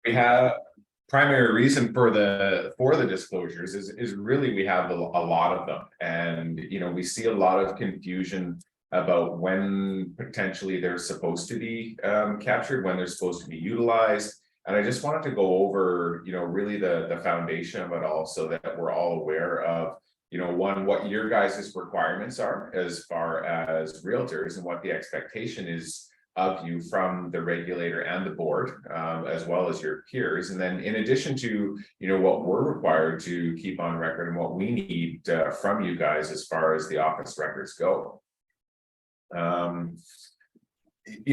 We have primary reason for the disclosures is really we have a lot of them, and we see a lot of confusion about when potentially they're supposed to be captured, when they're supposed to be utilized. And I just wanted to go over really the foundation of it all, so that we're all aware of one, what your guys' requirements are as far as realtors, and what the expectation is of you from the regulator and the board, as well as your peers. And then in addition to what we're required to keep on record, and what we need from you guys as far as the office records go.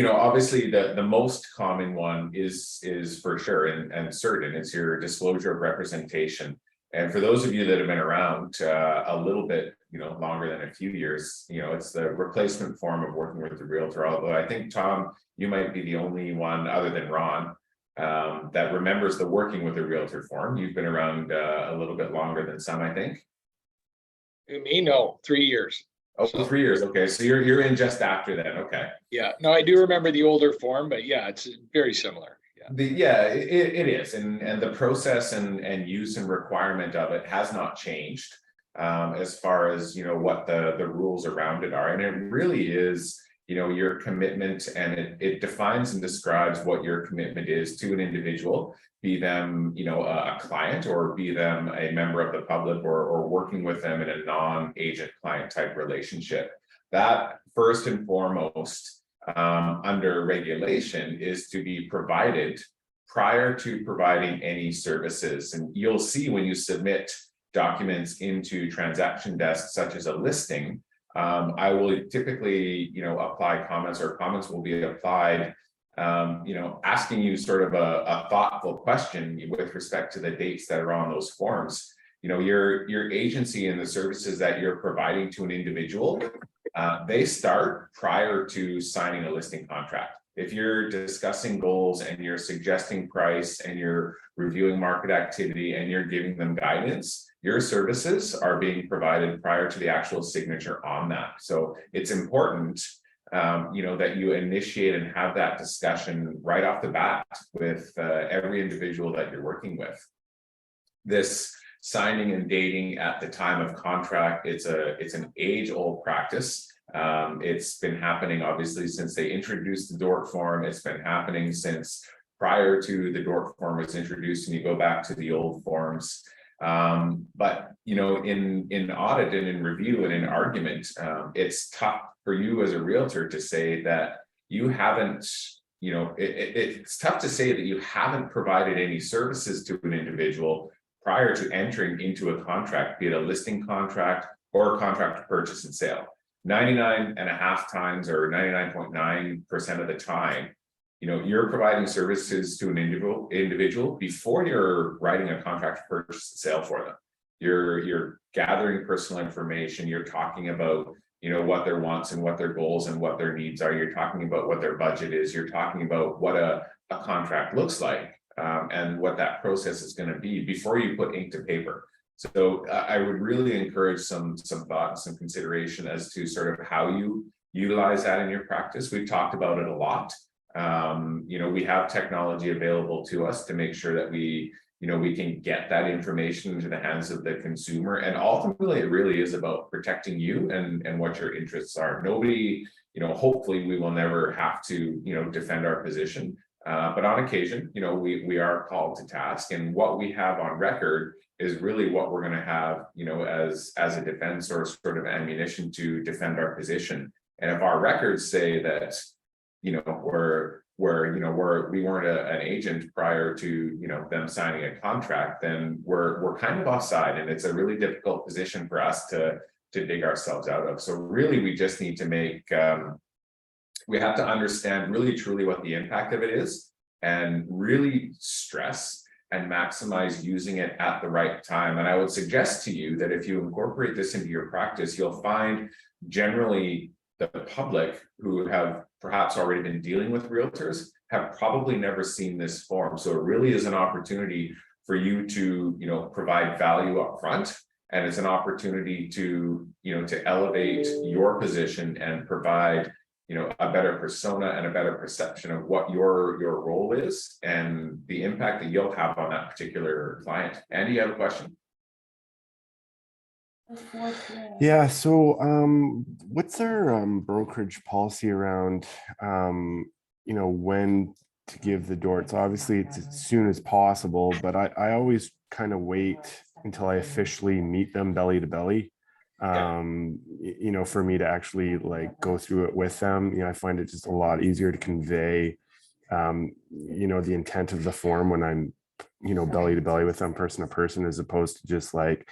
Obviously the most common one is for sure and certain, it's your disclosure of representation. And for those of you that have been around a little bit longer than a few years, it's the replacement form of working with the realtor. Although I think, Tom, you might be the only one other than Ron that remembers the working with a realtor form. You've been around a little bit longer than some, I think. Me, no, 3 years. Oh, so 3 years. Okay, so you're in just after that. Okay. Yeah, no, I do remember the older form, but yeah, it's very similar. Yeah, it is, and the process and use and requirement of it has not changed as far as what the rules around it are. And it really is your commitment, and it defines and describes what your commitment is to an individual, be them a client, or be them a member of the public, or working with them in a non-agent client type relationship. That first and foremost under regulation is to be provided prior to providing any services. And you'll see when you submit documents into transaction desks such as a listing, I will typically apply comments, or comments will be applied asking you sort of a thoughtful question with respect to the dates that are on those forms. Your agency and the services that you're providing to an individual, they start prior to signing a listing contract. If you're discussing goals, and you're suggesting price, and you're reviewing market activity, and you're giving them guidance, your services are being provided prior to the actual signature on that. So it's important that you initiate and have that discussion right off the bat with every individual that you're working with. This signing and dating at the time of contract, it's an age-old practice. It's been happening obviously since they introduced the DORC form. It's been happening since prior to the DORC form was introduced, and you go back to the old forms. But in audit and in review and in argument, it's tough for you as a realtor to say that you haven't, it's tough to say that you haven't provided any services to an individual prior to entering into a contract, be it a listing contract or a contract to purchase and sale. 99.5 times, or 99.9% of the time, you're providing services to an individual before you're writing a contract to purchase and sale for them. You're gathering personal information. You're talking about what their wants and what their goals and what their needs are. You're talking about what their budget is. You're talking about what a contract looks like, and what that process is going to be before you put ink to paper. So I would really encourage some thought and some consideration as to sort of how you utilize that in your practice. We've talked about it a lot. We have technology available to us to make sure that we can get that information into the hands of the consumer. And ultimately, it really is about protecting you and what your interests are. Nobody, hopefully we will never have to, defend our position. But on occasion, we are called to task, and what we have on record is really what we're going to have, as a defense, or sort of ammunition to defend our position. And if our records say that, we weren't an agent prior to, them signing a contract, then we're kind of offside, and it's a really difficult position for us to dig ourselves out of. So really, we just need to make, we have to understand really truly what the impact of it is, and really stress and maximize using it at the right time. And I would suggest to you that if you incorporate this into your practice, you'll find generally the public who have perhaps already been dealing with realtors have probably never seen this form. So it really is an opportunity for you to, provide value up front, And it's an opportunity to, to elevate your position and provide, a better persona and a better perception of what your role is and the impact that you'll have on that particular client. Andy, you have a question? Yeah, so what's our brokerage policy around when to give the DORTs? Obviously it's as soon as possible, but I always kind of wait until I officially meet them belly to belly. For me to actually like go through it with them. I find it just a lot easier to convey the intent of the form when I'm belly to belly with them, person to person, as opposed to just like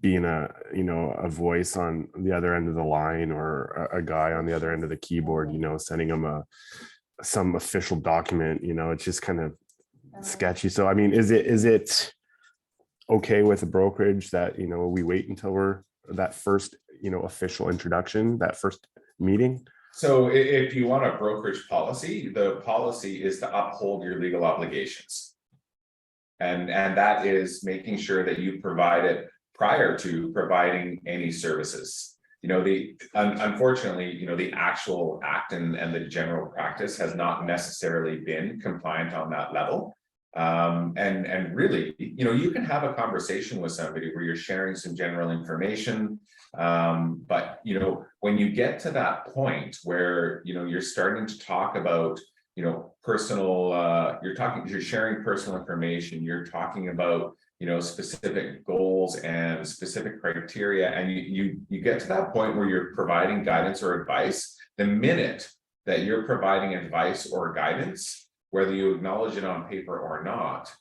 being a voice on the other end of the line, or a guy on the other end of the keyboard, sending them some official document. It's just kind of sketchy. So I mean, is it okay with a brokerage that we wait until we're that first official introduction, that first meeting? So if you want a brokerage policy, the policy is to uphold your legal obligations. And that is making sure that you provide it prior to providing any services. Unfortunately, the actual act and the general practice has not necessarily been compliant on that level. And really, you can have a conversation with somebody where you're sharing some general information. But when you get to that point where you're starting to talk about personal, you're sharing personal information, you're talking about specific goals and specific criteria, and you get to that point where you're providing guidance or advice. The minute that you're providing advice or guidance, whether you acknowledge it on paper or not,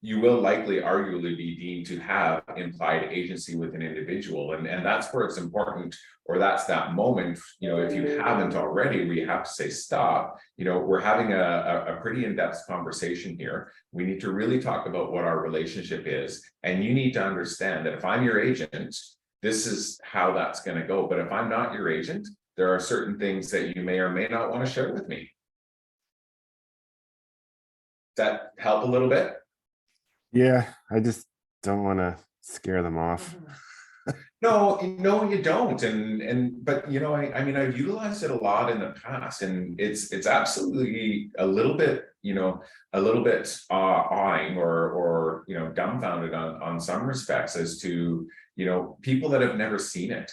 you will likely arguably be deemed to have implied agency with an individual. And that's where it's important, or that's that moment, if you haven't already, where you have to say, stop, we're having a pretty in-depth conversation here. We need to really talk about what our relationship is. And you need to understand that if I'm your agent, this is how that's going to go. But if I'm not your agent, there are certain things that you may or may not want to share with me. That help a little bit? Yeah, I just don't want to scare them off. No, you don't. But I mean, I've utilized it a lot in the past, and it's absolutely a little bit awing or dumbfounded on some respects as to people that have never seen it.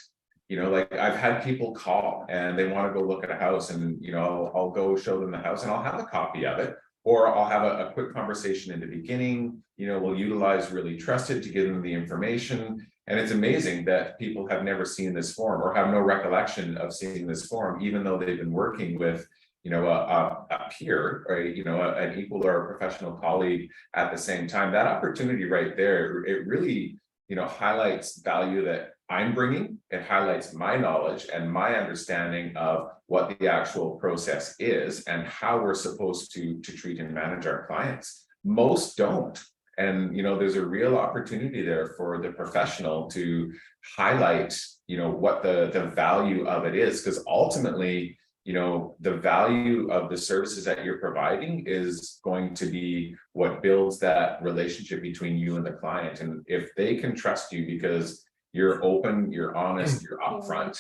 Like I've had people call and they want to go look at a house, and I'll go show them the house and I'll have a copy of it. Or I'll have a quick conversation in the beginning, we'll utilize Really Trusted to give them the information. And it's amazing that people have never seen this form or have no recollection of seeing this form, even though they've been working with, a peer, or, an equal or a professional colleague at the same time. That opportunity right there, it really, highlights value that I'm bringing. It highlights my knowledge and my understanding of what the actual process is and how we're supposed to treat and manage our clients. Most don't. And, there's a real opportunity there for the professional to highlight, what the value of it is, because ultimately, the value of the services that you're providing is going to be what builds that relationship between you and the client. And if they can trust you because you're open, you're honest, you're upfront,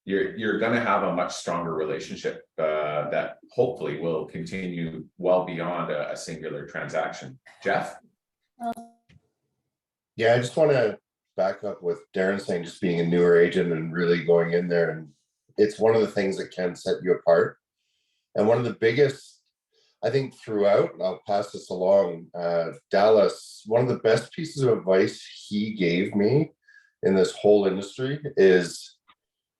you're going to have a much stronger relationship that hopefully will continue well beyond a singular transaction. Jeff? Yeah, I just want to back up with Darren saying, just being a newer agent and really going in there, and it's one of the things that can set you apart. And one of the biggest, I think, throughout, and I'll pass this along, Dallas, one of the best pieces of advice he gave me in this whole industry is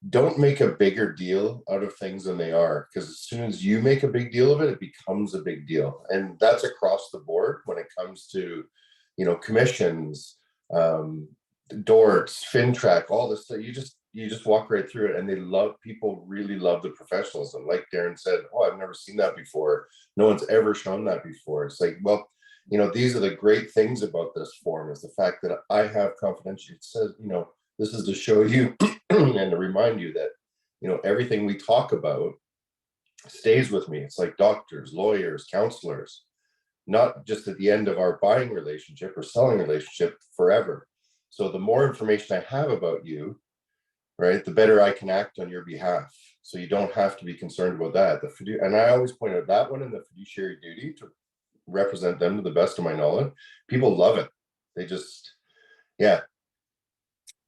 don't make a bigger deal out of things than they are, because as soon as you make a big deal of it, it becomes a big deal. And that's across the board when it comes to, commissions, DORTs, FinTrack, all this stuff. You just walk right through it, and people really love the professionalism. Like Darren said, oh, I've never seen that before. No one's ever shown that before. It's like, well, these are the great things about this form, is the fact that I have confidentiality. It says, this is to show you and to remind you that, everything we talk about stays with me. It's like doctors, lawyers, counselors, not just at the end of our buying relationship or selling relationship, forever. So the more information I have about you, right, the better I can act on your behalf. So you don't have to be concerned about that. And I always point out that one in the fiduciary duty to represent them to the best of my knowledge. People love it. They just, yeah.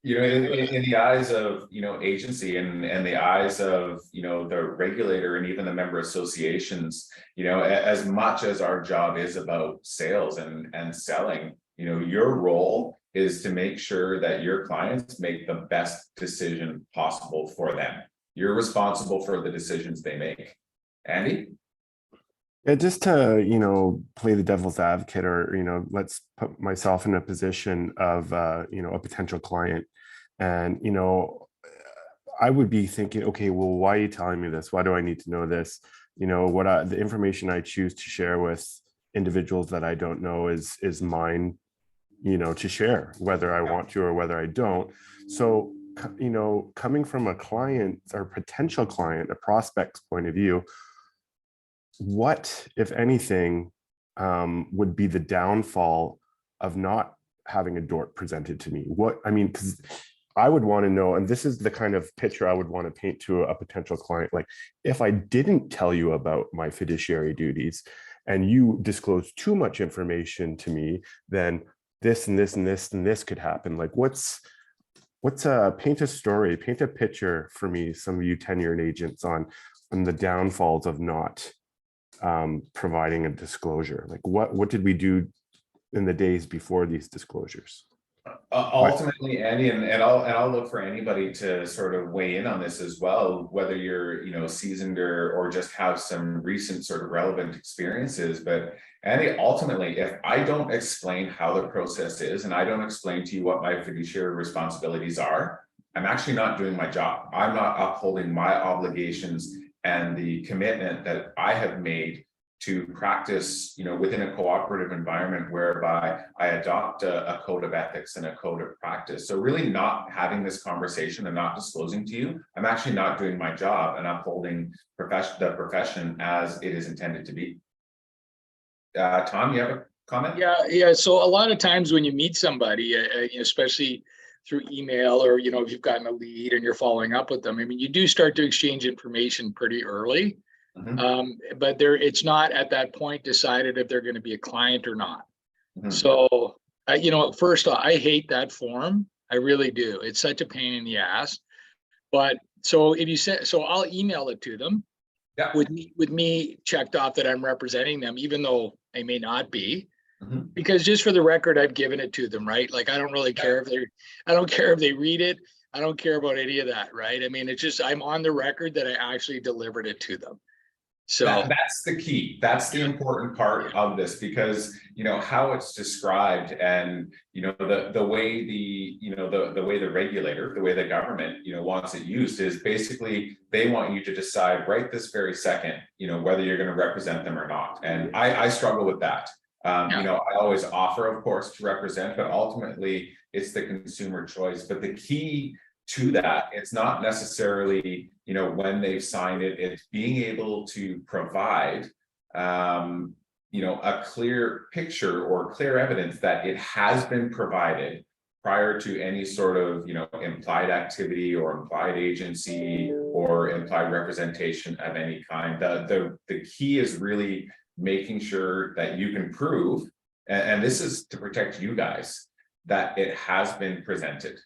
You know, in the eyes of, you know, agency and the eyes of, you know, the regulator and even the member associations, you know, as much as our job is about sales and selling, you know, your role is to make sure that your clients make the best decision possible for them. You're responsible for the decisions they make. Andy? Yeah, just to, you know, play the devil's advocate, or, you know, let's put myself in a position of, you know, a potential client. And, you know, I would be thinking, okay, well, why are you telling me this? Why do I need to know this? You know, the information I choose to share with individuals that I don't know is mine, you know, to share, whether I want to or whether I don't. So, you know, coming from a client or potential client, a prospect's point of view, what, if anything, would be the downfall of not having a DORT presented to me? What, I mean, because I would want to know, and this is the kind of picture I would want to paint to a potential client, like, if I didn't tell you about my fiduciary duties and you disclose too much information to me, then this and this and this and this could happen. Like, paint a story, paint a picture for me, some of you tenured agents, on the downfalls of not providing a disclosure. Like, what did we do in the days before these disclosures? Ultimately, Andy, and I'll look for anybody to sort of weigh in on this as well, whether you're, you know, seasoned or just have some recent sort of relevant experiences. But Andy, ultimately, if I don't explain how the process is and I don't explain to you what my fiduciary responsibilities are, I'm actually not doing my job. I'm not upholding my obligations and the commitment that I have made to practice, you know, within a cooperative environment whereby I adopt a code of ethics and a code of practice. So really not having this conversation and not disclosing to you, I'm actually not doing my job and upholding the profession as it is intended to be. Tom, you have a comment? Yeah. So a lot of times when you meet somebody, especially through email, or, you know, if you've gotten a lead and you're following up with them, I mean, you do start to exchange information pretty early. But it's not at that point decided if they're going to be a client or not. So, you know, first off, I hate that form. I really do. It's such a pain in the ass. But so if you say, so I'll email it to them. Yeah. With me checked off that I'm representing them, even though I may not be. Because just for the record, I've given it to them, right? Like, I don't really care I don't care if they read it. I don't care about any of that, right? I mean, it's just, I'm on the record that I actually delivered it to them. So that's the key. That's the important part of this, because, you know, how it's described and, you know, the way the way the regulator, the way the government, you know, wants it used is basically they want you to decide right this very second, you know, whether you're going to represent them or not. And I struggle with that. You know, I always offer, of course, to represent, but ultimately it's the consumer choice. But the key to that, it's not necessarily, you know, when they've signed it, it's being able to provide, you know, a clear picture or clear evidence that it has been provided prior to any sort of, you know, implied activity or implied agency or implied representation of any kind. The key is really making sure that you can prove, and this is to protect you guys, that it has been presented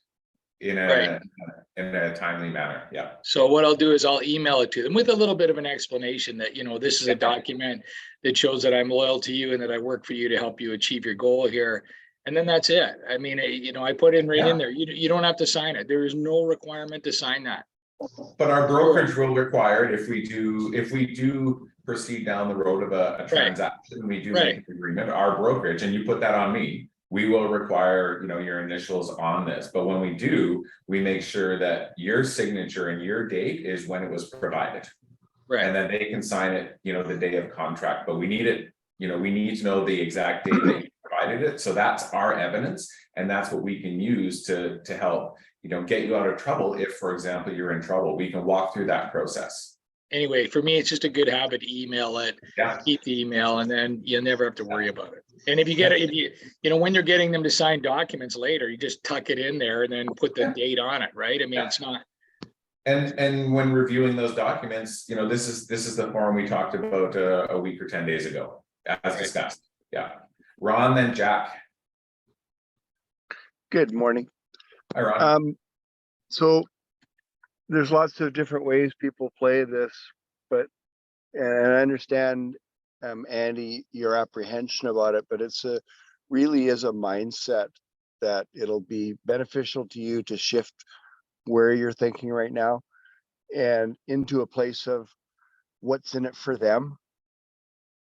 in a timely manner. Yeah. So what I'll do is I'll email it to them with a little bit of an explanation that, you know, this is a document that shows that I'm loyal to you and that I work for you to help you achieve your goal here. And then that's it. I mean, you know, I put in in there, you don't have to sign it. There is no requirement to sign that. But our brokerage will require it if we do proceed down the road of a transaction, we do make an agreement, our brokerage, and you put that on me, we will require, you know, your initials on this. But when we do, we make sure that your signature and your date is when it was provided. Right. And then they can sign it, you know, the day of contract, but we need it, you know, we need to know the exact date that you provided it. So that's our evidence. And that's what we can use to help, you know, get you out of trouble. If, for example, you're in trouble, we can walk through that process. Anyway, for me, it's just a good habit to email it, keep the email, and then you never have to worry about it. And if you get it, you know, when you're getting them to sign documents later, you just tuck it in there and then put the date on it, right? I mean, it's not. And when reviewing those documents, you know, this is the form we talked about a week or 10 days ago, as discussed. Yeah. Ron, then Jack. Good morning. Hi, Ron. So there's lots of different ways people play this, but, and I understand, Andy, your apprehension about it, but really is a mindset that it'll be beneficial to you to shift where you're thinking right now and into a place of what's in it for them.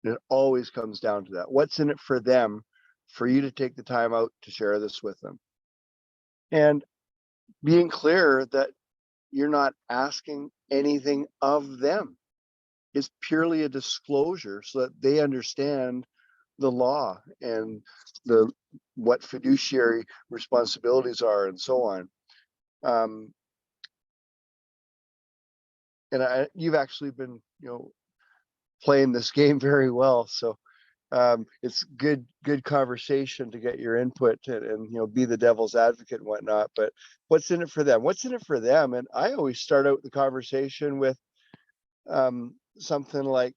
It always comes down to that. What's in it for them, for you to take the time out to share this with them. And being clear that you're not asking anything of them. It's purely a disclosure so that they understand the law and what fiduciary responsibilities are and so on. And you've actually been, playing this game very well. So it's good conversation to get your input and be the devil's advocate and whatnot. But what's in it for them? What's in it for them? And I always start out the conversation with something like,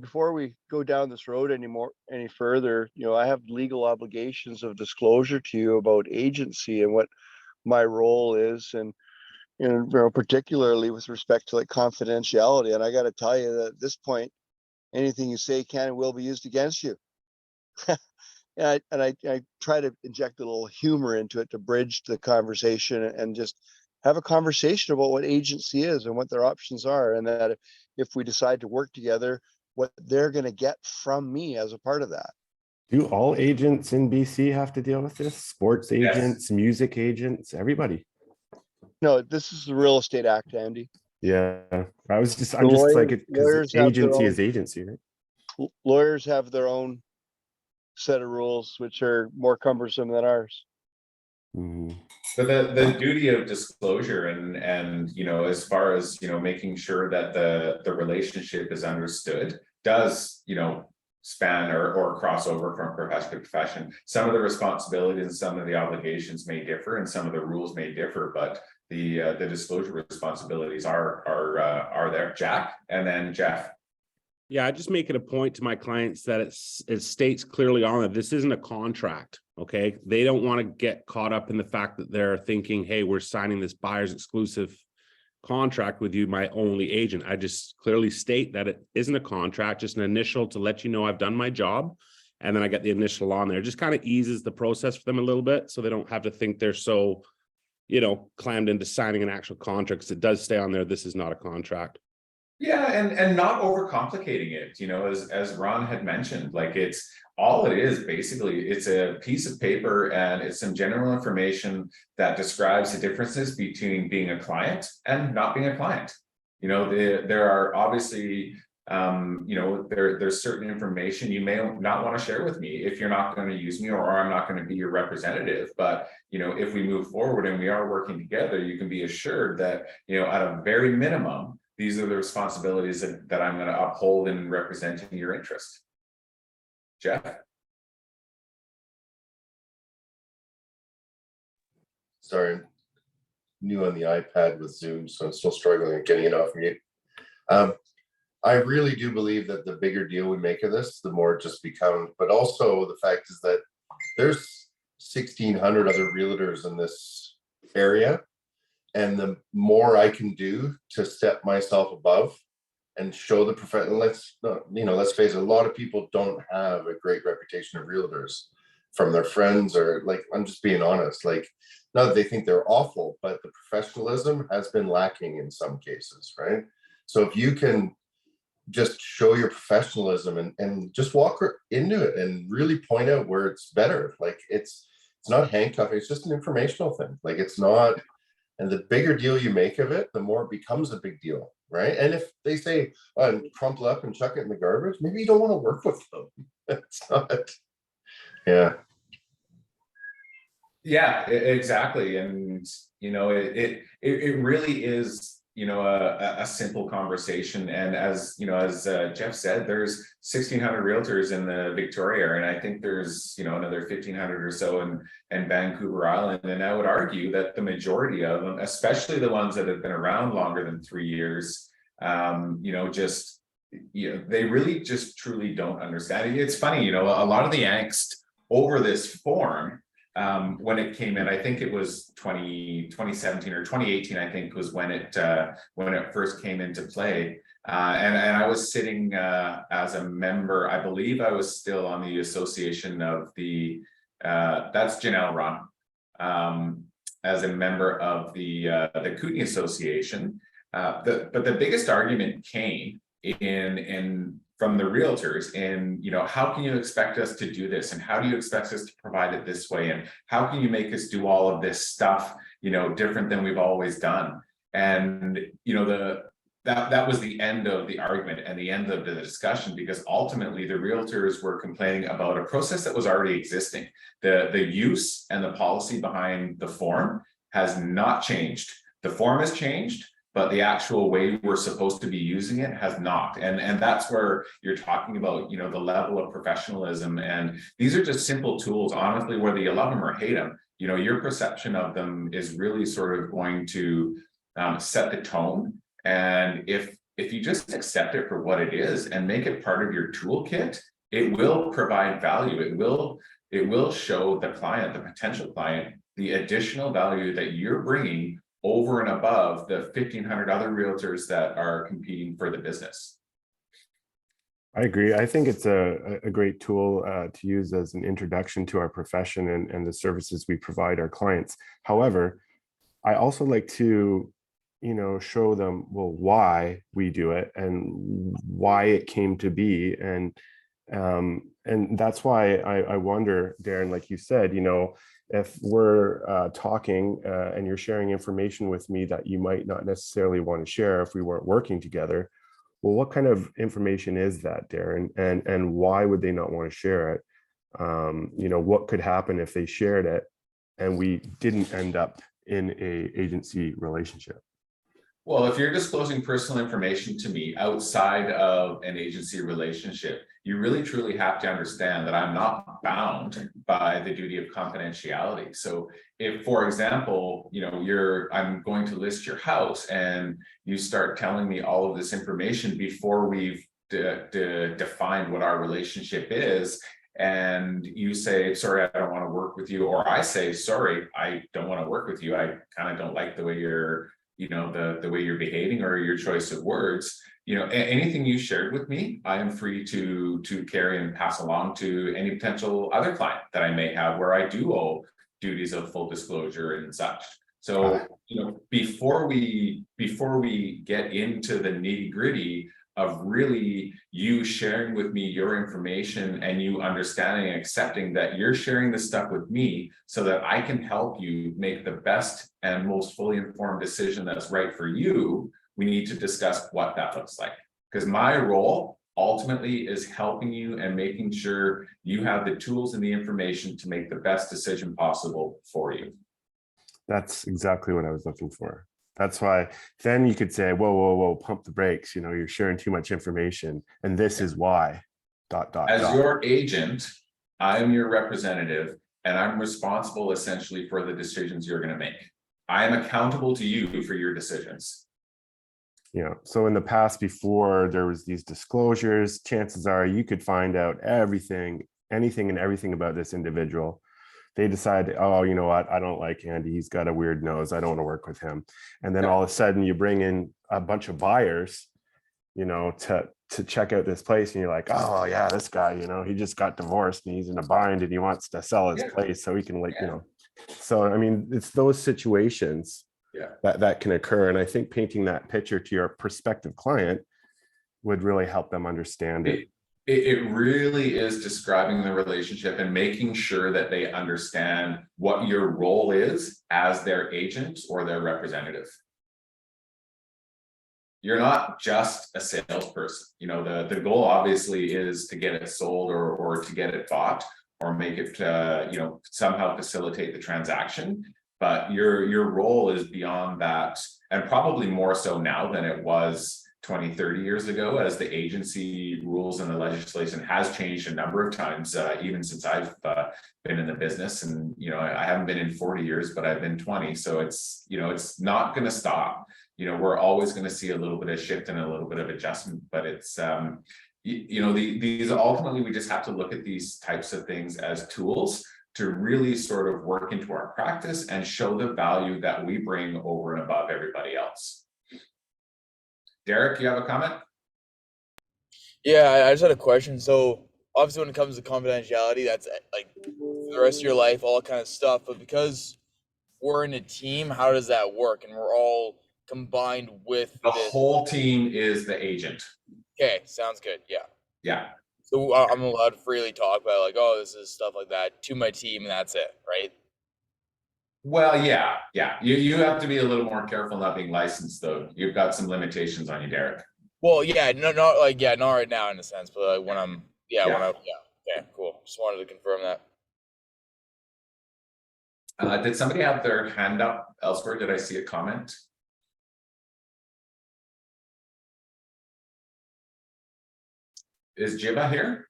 before we go down this road any further, I have legal obligations of disclosure to you about agency and what my role is, and particularly with respect to like confidentiality. And I got to tell you that at this point, anything you say can and will be used against you. And I try to inject a little humor into it to bridge the conversation and just have a conversation about what agency is and what their options are, and that if we decide to work together, what they're going to get from me as a part of that. Do all agents in BC have to deal with this? Sports Yes. agents, music agents, everybody? No, this is the Real Estate Act, Andy. Yeah, I'm just lawyers- like it lawyers because have their agency own- is agency, right? Lawyers have their own set of rules, which are more cumbersome than ours. Mhm. So the duty of disclosure and as far as making sure that the relationship is understood does span or cross over from profession to profession. Some of the responsibilities and some of the obligations may differ, and some of the rules may differ, but the disclosure responsibilities are there. Jack, and then Jeff. Yeah, I just make it a point to my clients that it states clearly on it, this isn't a contract, okay? They don't want to get caught up in the fact that they're thinking, hey, we're signing this buyer's exclusive contract with you, my only agent. I just clearly state that it isn't a contract, just an initial to let you know I've done my job. And then I get the initial on there. It just kind of eases the process for them a little bit, so they don't have to think they're so, clammed into signing an actual contract, because it does stay on there, this is not a contract. Yeah, and not overcomplicating it, as Ron had mentioned, like it's all it is basically, it's a piece of paper and it's some general information that describes the differences between being a client and not being a client. There are obviously there's certain information you may not want to share with me if you're not going to use me, or I'm not going to be your representative. But if we move forward and we are working together, you can be assured that at a very minimum, these are the responsibilities that I'm going to uphold in representing your interest. Jeff? Sorry, I'm new on the iPad with Zoom, so I'm still struggling at getting it off mute. I really do believe that the bigger deal we make of this, the more it just becomes, but also the fact is that there's 1,600 other realtors in this area. And the more I can do to step myself above and show the profession, let's face it, a lot of people don't have a great reputation of realtors from their friends, or like, I'm just being honest, like, not that they think they're awful, but the professionalism has been lacking in some cases, right? So if you can just show your professionalism and just walk into it and really point out where it's better, like it's not handcuffing, it's just an informational thing, like it's not. And the bigger deal you make of it, the more it becomes a big deal, right? And if they say, crumple up and chuck it in the garbage, maybe you don't want to work with them. It's not, yeah. Yeah, exactly. And it really is, you know, a simple conversation. And as you know, as Jeff said, there's 1,600 realtors in the Victoria area, and I think there's, you know, another 1,500 or so in Vancouver Island. And I would argue that the majority of them, especially the ones that have been around longer than 3 years, you know, just, you know, they really just truly don't understand it. It's funny, you know, a lot of the angst over this form, when it came in, I think it was 2017 or 2018, I think was when it first came into play. And I was sitting as a member, I believe I was still on the association of the, that's Janelle Ron, as a member of the Kootenai Association. But the biggest argument came in from the realtors, and you know, how can you expect us to do this, and how do you expect us to provide it this way, and how can you make us do all of this stuff, you know, different than we've always done? And you know, that was the end of the argument and the end of the discussion, because ultimately the realtors were complaining about a process that was already existing. The use and the policy behind the form has not changed. The form has changed, but the actual way we're supposed to be using it has not. And that's where you're talking about, you know, the level of professionalism. And these are just simple tools, honestly, whether you love them or hate them, you know, your perception of them is really sort of going to set the tone. And if you just accept it for what it is and make it part of your toolkit, it will provide value. It will show the client, the potential client, the additional value that you're bringing over and above the 1,500 other realtors that are competing for the business. I agree. I think it's a great tool to use as an introduction to our profession and the services we provide our clients. However, I also like to, you know, show them, well, why we do it and why it came to be. And that's why I wonder, Darren, like you said, you know, if we're talking and you're sharing information with me that you might not necessarily want to share if we weren't working together, well, what kind of information is that, Darren? And why would they not want to share it? You know, what could happen if they shared it and we didn't end up in a agency relationship? Well, if you're disclosing personal information to me outside of an agency relationship, you really truly have to understand that I'm not bound by the duty of confidentiality. So if, for example, you know, I'm going to list your house and you start telling me all of this information before we've defined what our relationship is, and you say, sorry, I don't want to work with you, or I say, sorry, I don't want to work with you, I kind of don't like the way you're, you know, the way you're behaving or your choice of words, you know, anything you shared with me, I am free to carry and pass along to any potential other client that I may have where I do owe duties of full disclosure and such. So, you know, before we get into the nitty-gritty of really you sharing with me your information and you understanding and accepting that you're sharing this stuff with me so that I can help you make the best and most fully informed decision that's right for you, we need to discuss what that looks like. Because my role ultimately is helping you and making sure you have the tools and the information to make the best decision possible for you. That's exactly what I was looking for. That's why then you could say, whoa, pump the brakes. You know, you're sharing too much information. And this is why, ... As your agent, I'm your representative, and I'm responsible essentially for the decisions you're going to make. I am accountable to you for your decisions. Yeah. So in the past, before there was these disclosures, chances are you could find out anything and everything about this individual. They decide, oh, you know what? I don't like Andy. He's got a weird nose. I don't want to work with him. And then all of a sudden you bring in a bunch of buyers, you know, to check out this place. And you're like, oh yeah, this guy, you know, he just got divorced and he's in a bind and he wants to sell his place so he can, like, you know. So, I mean, it's those situations that can occur. And I think painting that picture to your prospective client would really help them understand it. It really is describing the relationship and making sure that they understand what your role is as their agent or their representative. You're not just a salesperson. You know, the goal obviously is to get it sold or to get it bought or make it, you know, somehow facilitate the transaction. but your role is beyond that, and probably more so now than it was 20, 30 years ago, as the agency rules and the legislation has changed a number of times, even since I've been in the business. And, you know, I haven't been in 40 years, but I've been 20. So it's, you know, it's not going to stop. You know, we're always going to see a little bit of shift and a little bit of adjustment, but it's, you know, these ultimately, we just have to look at these types of things as tools to really sort of work into our practice and show the value that we bring over and above everybody else. Derek, you have a comment? Yeah, I just had a question. So obviously when it comes to confidentiality, that's like for the rest of your life, all kind of stuff. But because we're in a team, how does that work? And we're all combined with The this. whole team is the agent. Okay, sounds good. Yeah. Yeah. So I'm allowed to freely talk about like, oh, this is stuff like that to my team, and that's it, right? Well, yeah. You have to be a little more careful not being licensed, though. You've got some limitations on you, Derek. Well, yeah, not like, yeah, not right now in a sense, but like when I'm, yeah. Okay, cool. Just wanted to confirm that. Did somebody have their hand up elsewhere? Did I see a comment? Is Jiba here?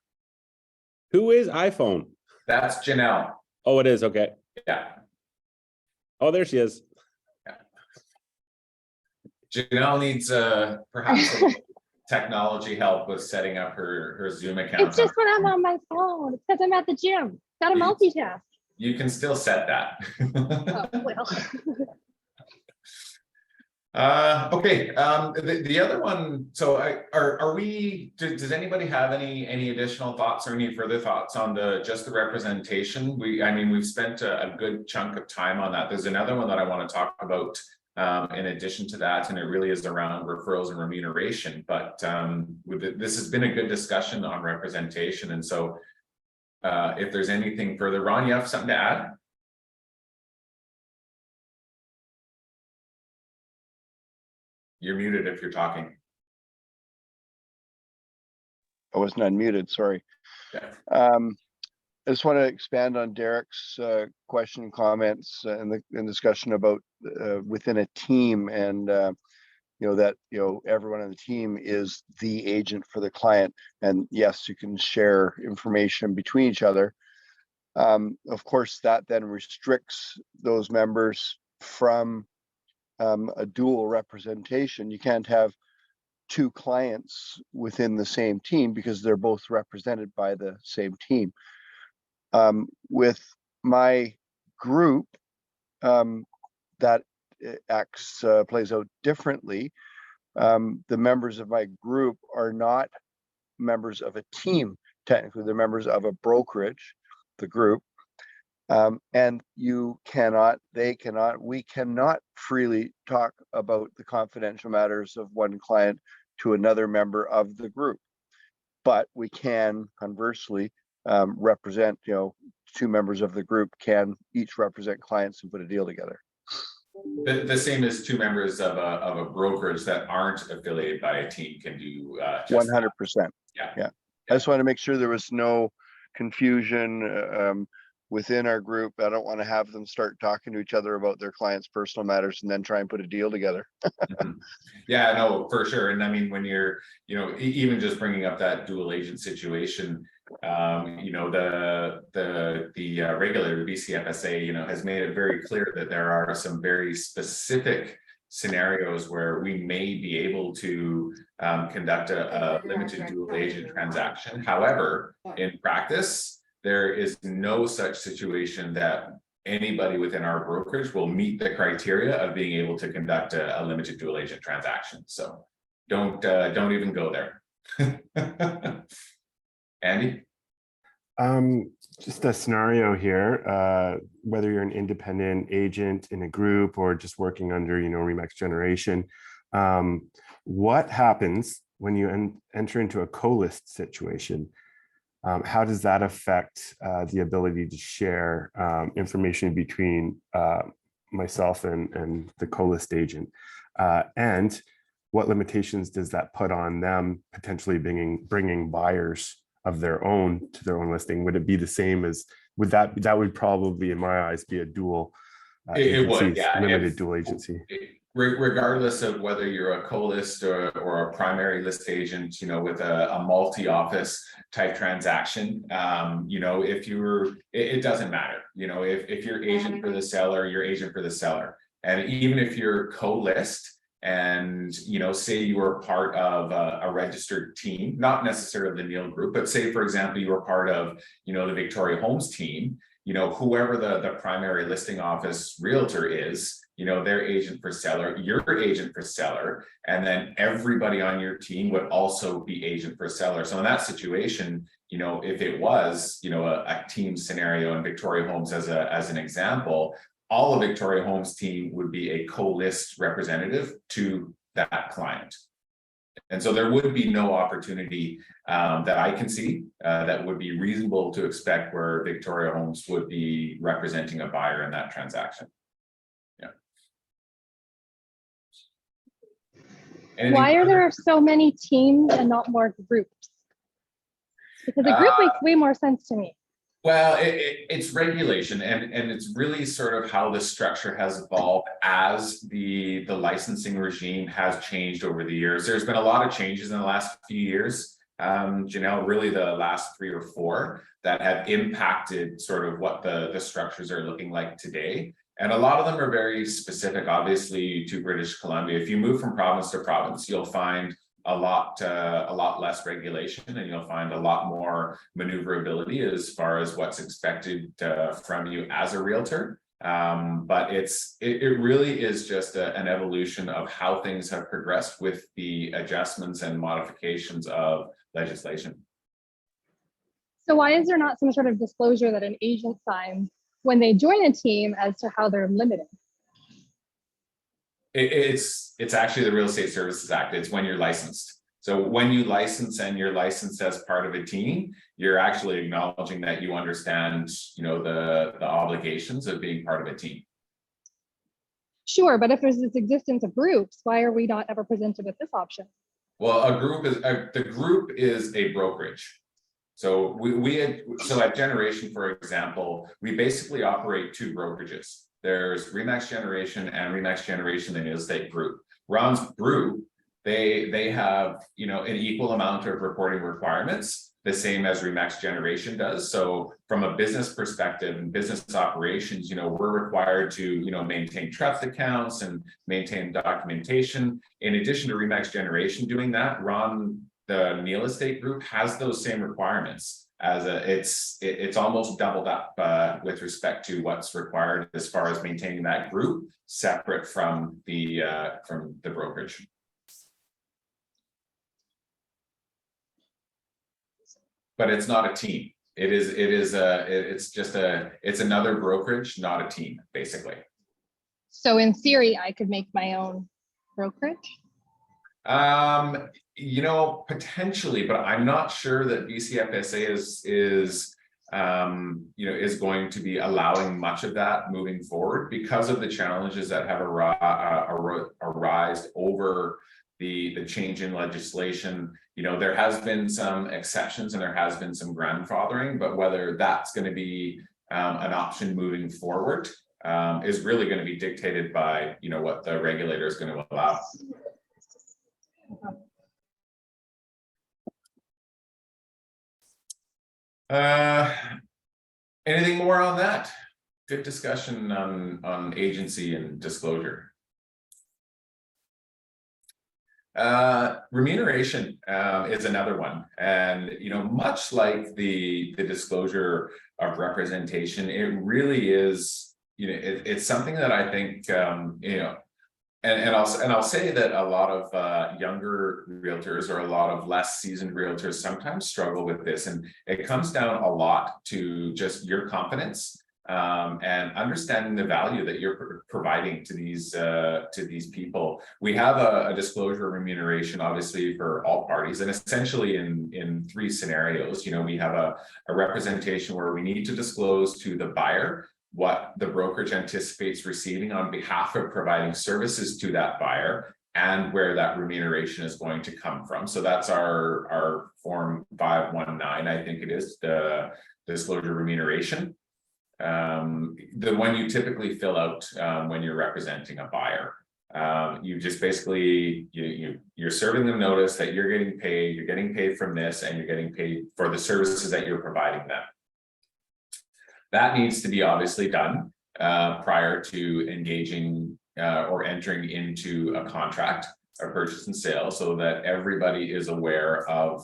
Who is iPhone? That's Janelle. Oh, it is. Okay. Yeah. Oh, there she is. Janelle needs perhaps a technology help with setting up her Zoom account. It's just when I'm on my phone. It's because I'm at the gym. Got to multitask. You can still set that. Oh, well. Okay. The other one. So are we? Does anybody have any additional thoughts or any further thoughts on just the representation? I mean, we've spent a good chunk of time on that. There's another one that I want to talk about in addition to that, and it really is around referrals and remuneration. But this has been a good discussion on representation, and so if there's anything further, Ron, you have something to add? You're muted if you're talking. I wasn't unmuted, sorry. Yeah. I just want to expand on Derek's question and comments and the discussion about within a team, and you know, that, you know, everyone on the team is the agent for the client, and yes, you can share information between each other. Of course, that then restricts those members from a dual representation. You can't have two clients within the same team because they're both represented by the same team. With my group, that plays out differently. The members of my group are not members of a team. Technically, they're members of a brokerage, the group. And we cannot freely talk about the confidential matters of one client to another member of the group. But we can conversely represent, you know, two members of the group can each represent clients and put a deal together. The same as two members of a brokerage that aren't affiliated by a team can do 100%. Yeah. I just want to make sure there was no confusion within our group. I don't want to have them start talking to each other about their clients' personal matters and then try and put a deal together. Yeah, no, for sure. And I mean, when you're, you know, even just bringing up that dual agent situation, you know, the regulator, BCFSA, you know, has made it very clear that there are some very specific scenarios where we may be able to conduct a limited dual agent transaction. However, in practice, there is no such situation that anybody within our brokerage will meet the criteria of being able to conduct a limited dual agent transaction. So don't even go there. Andy? Just a scenario here, whether you're an independent agent in a group or just working under, you know, Remax Generation, what happens when you enter into a co-list situation? How does that affect the ability to share information between myself and the co-list agent? And what limitations does that put on them potentially bringing buyers of their own to their own listing? Would it be the same as, that would probably, in my eyes, be a dual It would, agencies, yeah. limited If- dual agency. Regardless of whether you're a co-list or a primary list agent, you know, with a multi-office type transaction, you know, if you're, it doesn't matter, you know, if you're agent for the seller, you're agent for the seller. And even if you're co-list and, you know, say you were part of a registered team, not necessarily the Neil Group, but say, for example, you were part of, you know, the Victoria Homes team, you know, whoever the primary listing office realtor is, you know, their agent for seller, your agent for seller, and then everybody on your team would also be agent for seller. So in that situation, you know, if it was, you know, a team scenario in Victoria Homes as an example, all of Victoria Homes team would be a co-list representative to that client. And so there would be no opportunity that I can see that would be reasonable to expect where Victoria Homes would be representing a buyer in that transaction. Anything Why are further? there so many teams and not more groups? Because a group makes way more sense to me. Well, it's regulation and it's really sort of how the structure has evolved as the licensing regime has changed over the years. There's been a lot of changes in the last few years, Janelle, really the last 3 or 4 that have impacted sort of what the structures are looking like today. And a lot of them are very specific, obviously, to British Columbia. If you move from province to province, you'll find a lot less regulation, and you'll find a lot more maneuverability as far as what's expected from you as a realtor. But it really is just an evolution of how things have progressed with the adjustments and modifications of legislation. So why is there not some sort of disclosure that an agent signs when they join a team as to how they're limited? It's actually the Real Estate Services Act. It's when you're licensed. So when you license and you're licensed as part of a team, you're actually acknowledging that you understand, you know, the obligations of being part of a team. Sure, but if there's this existence of groups, why are we not ever presented with this option? Well, the group is a brokerage. So so at Generation, for example, we basically operate 2 brokerages. There's Remax Generation and Remax Generation, the Real Estate Group. Ron's Group, they have, you know, an equal amount of reporting requirements, the same as Remax Generation does. So from a business perspective and business operations, you know, we're required to, you know, maintain trust accounts and maintain documentation. In addition to Remax Generation doing that, Ron, the Neil Estate Group, has those same requirements. It's almost doubled up with respect to what's required as far as maintaining that group separate from the brokerage. But it's not a team. It's another brokerage, not a team, basically. So in theory, I could make my own brokerage? You know, potentially, but I'm not sure that BCFSA is going to be allowing much of that moving forward because of the challenges that have arisen over the change in legislation. You know, there has been some exceptions and there has been some grandfathering, but whether that's going to be an option moving forward is really going to be dictated by, you know, what the regulator is going to allow. Anything more on that? Good discussion on agency and disclosure. Remuneration is another one, and you know, much like the disclosure of representation, it really is, you know, it's something that I think you know. And I'll say that a lot of younger realtors or a lot of less seasoned realtors sometimes struggle with this, and it comes down a lot to just your confidence and understanding the value that you're providing to these people. We have a disclosure remuneration, obviously, for all parties, and essentially in 3 scenarios. You know, we have a representation where we need to disclose to the buyer what the brokerage anticipates receiving on behalf of providing services to that buyer and where that remuneration is going to come from. So that's our form 519, I think it is, the disclosure remuneration. the one you typically fill out when you're representing a buyer. You just basically, you're serving them notice that you're getting paid from this, and you're getting paid for the services that you're providing them. That needs to be obviously done prior to engaging or entering into a contract, a purchase and sale, so that everybody is aware of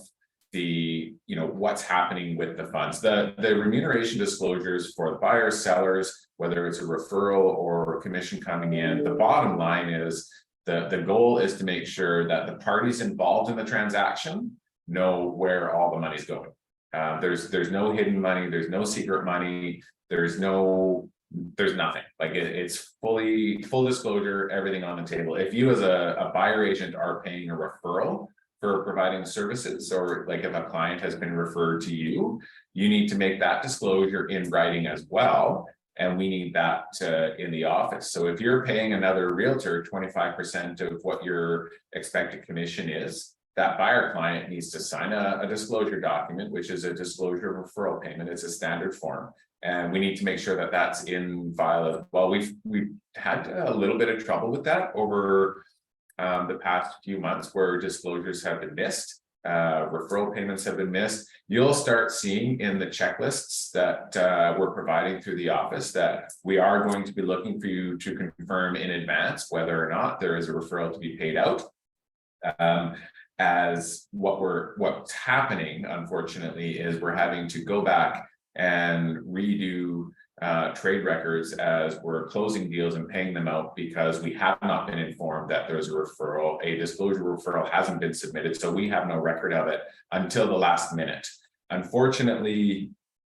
what's happening with the funds. The remuneration disclosures for the buyers, sellers, whether it's a referral or a commission coming in, the bottom line is the goal is to make sure that the parties involved in the transaction know where all the money's going. There's no hidden money, there's no secret money, there's nothing. Like it's full disclosure, everything on the table. If you as a buyer agent are paying a referral for providing services, or like if a client has been referred to you, you need to make that disclosure in writing as well. And we need that in the office. So if you're paying another realtor 25% of what your expected commission is, that buyer client needs to sign a disclosure document, which is a disclosure referral payment. It's a standard form. And we need to make sure that that's in file. Well, we've had a little bit of trouble with that over the past few months, where disclosures have been missed, referral payments have been missed. You'll start seeing in the checklists that we're providing through the office that we are going to be looking for you to confirm in advance whether or not there is a referral to be paid out. As what's happening, unfortunately, is we're having to go back and redo trade records as we're closing deals and paying them out, because we have not been informed that there's a referral. A disclosure referral hasn't been submitted, so we have no record of it until the last minute. Unfortunately,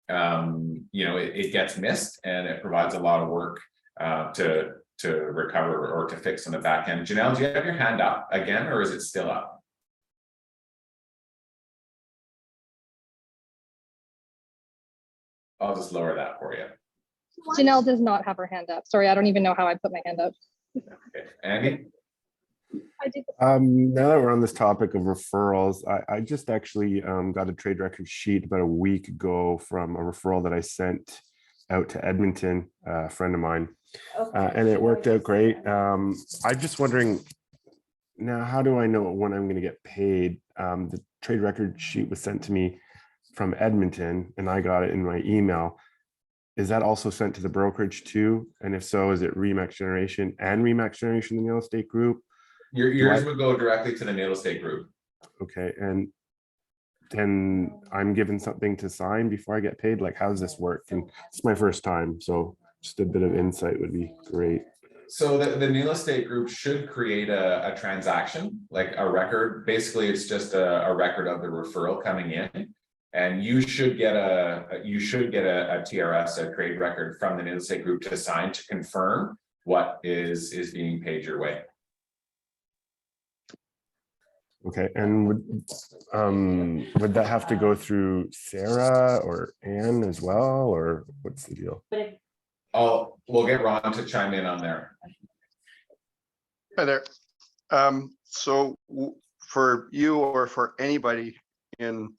it gets missed, and it provides a lot of work to recover or to fix on the back end. Janelle, do you have your hand up again, or is it still up? I'll just lower that for you. Janelle does not have her hand up. Sorry, I don't even know how I put my hand up. Okay. Andy? I did. Now that we're on this topic of referrals, I just actually got a trade record sheet about a week ago from a referral that I sent out to Edmonton, a friend of mine, and it worked out great. I'm just wondering now, how do I know when I'm going to get paid? The trade record sheet was sent to me from Edmonton, and I got it in my email. Is that also sent to the brokerage too? And if so, is it Remax Generation and Remax Generation, the Nail Estate Group? Yours would go directly to the Nail Estate Group. Okay, and then I'm given something to sign before I get paid. Like, how does this work? And it's my first time, so just a bit of insight would be great. So the Nail Estate Group should create a transaction, like a record. Basically, it's just a record of the referral coming in. And you should get a TRS, a trade record from the Nail Estate Group to sign to confirm what is being paid your way. Okay, and would that have to go through Sarah or Anne as well, or what's the deal? We'll get Ron to chime in on there. Hi there. So for you or for anybody in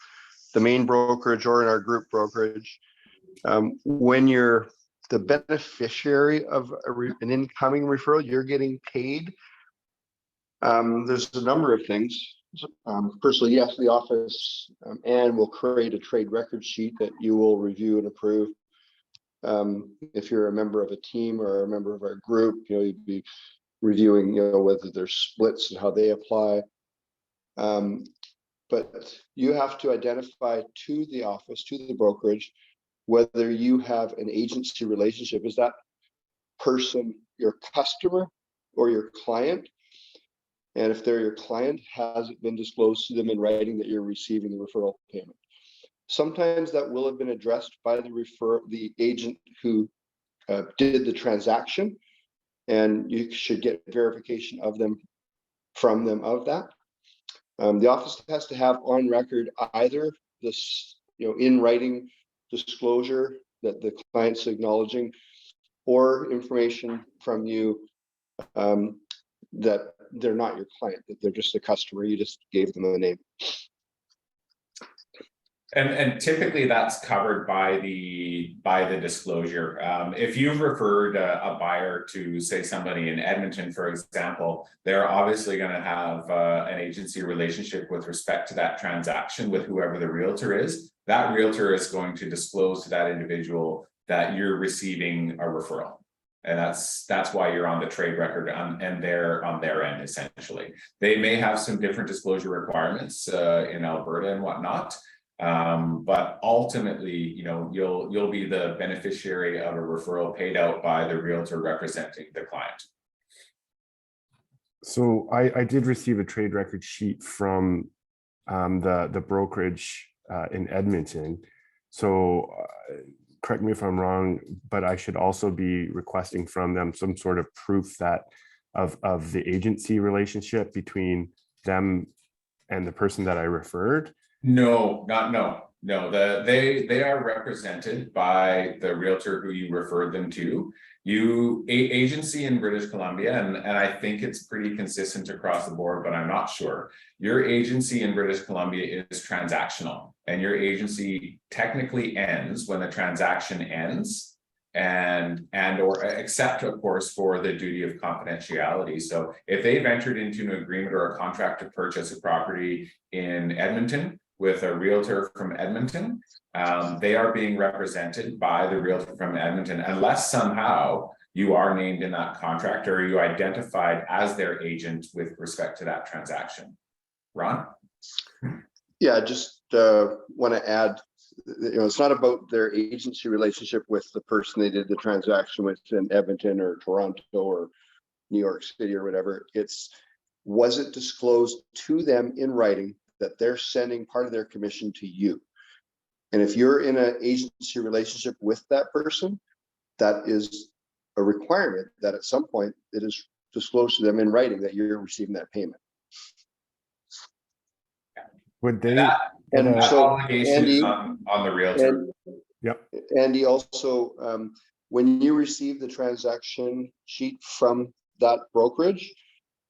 the main brokerage or in our group brokerage, when you're the beneficiary of an incoming referral, you're getting paid. There's a number of things. Personally, yes, the office and will create a trade record sheet that you will review and approve. If you're a member of a team or a member of our group, you'd be reviewing, whether there's splits and how they apply. But you have to identify to the office, to the brokerage, whether you have an agency relationship. Is that person your customer or your client? And if they're your client, has it been disclosed to them in writing that you're receiving the referral payment? Sometimes that will have been addressed by the agent who did the transaction, and you should get verification of them from them of that. The office has to have on record either this, in writing disclosure that the client's acknowledging, or information from you that they're not your client, that they're just a customer. You just gave them a name. And typically that's covered by the disclosure. If you've referred a buyer to, say, somebody in Edmonton, for example, they're obviously going to have an agency relationship with respect to that transaction with whoever the realtor is. That realtor is going to disclose to that individual that you're receiving a referral. And that's why you're on the trade record and they're on their end, essentially. They may have some different disclosure requirements in Alberta and whatnot. But ultimately, you'll be the beneficiary of a referral paid out by the realtor representing the client. So I did receive a trade record sheet from the brokerage in Edmonton. So correct me if I'm wrong, but I should also be requesting from them some sort of proof that of the agency relationship between them and the person that I referred. No. They are represented by the realtor who you referred them to. Agency in British Columbia, and I think it's pretty consistent across the board, but I'm not sure. Your agency in British Columbia is transactional, and your agency technically ends when the transaction ends, and or except, of course, for the duty of confidentiality. So if they've entered into an agreement or a contract to purchase a property in Edmonton with a realtor from Edmonton, they are being represented by the realtor from Edmonton, unless somehow you are named in that contract or you identified as their agent with respect to that transaction. Ron? Yeah, just want to add, it's not about their agency relationship with the person they did the transaction with in Edmonton or Toronto or New York City or whatever. Was it disclosed to them in writing that they're sending part of their commission to you? And if you're in an agency relationship with that person, that is a requirement that at some point it is disclosed to them in writing that you're receiving that payment. Would they? And That so, obligation Andy, is on the realtor. Yep. Andy, also, when you receive the transaction sheet from that brokerage,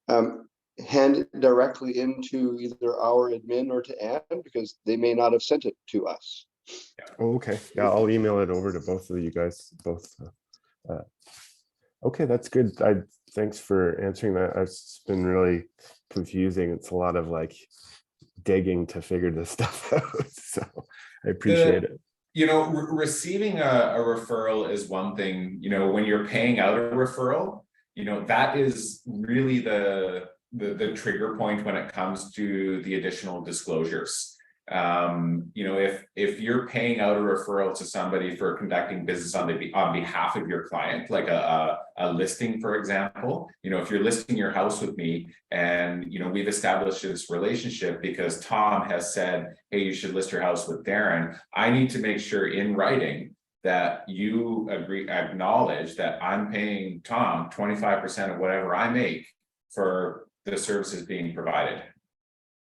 hand it directly into either our admin or to Anne, because they may not have sent it to us. Oh, okay. Yeah, I'll email it over to both of you guys. Okay, that's good. Thanks for answering that. It's been really confusing. It's a lot of like digging to figure this stuff out. So I appreciate it. Receiving a referral is one thing. When you're paying out a referral, that is really the trigger point when it comes to the additional disclosures. If you're paying out a referral to somebody for conducting business on behalf of your client, like a listing, for example, if you're listing your house with me and, we've established this relationship because Tom has said, hey, you should list your house with Darren, I need to make sure in writing that you acknowledge that I'm paying Tom 25% of whatever I make for the services being provided.